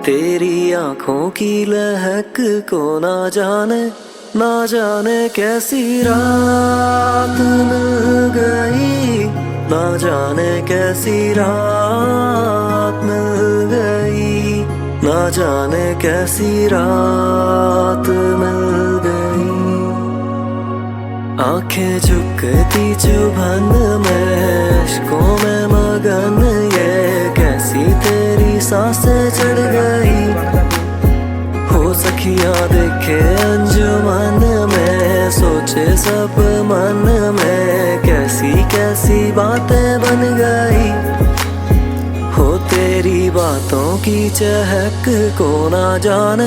तेरी आंखों की लहक को ना जाने कैसी रात मिल गई, ना जाने कैसी रात मिल गई, ना जाने कैसी रात मिल गई। आंखें झुकती चुभन में, इश्कों में मगन, ये कैसी तेरी सांसें चढ़ गई। हो सखियां देखे अंजुमन में, सोचे सब मन में, कैसी कैसी बातें बन गई। हो तेरी बातों की चहक को ना जाने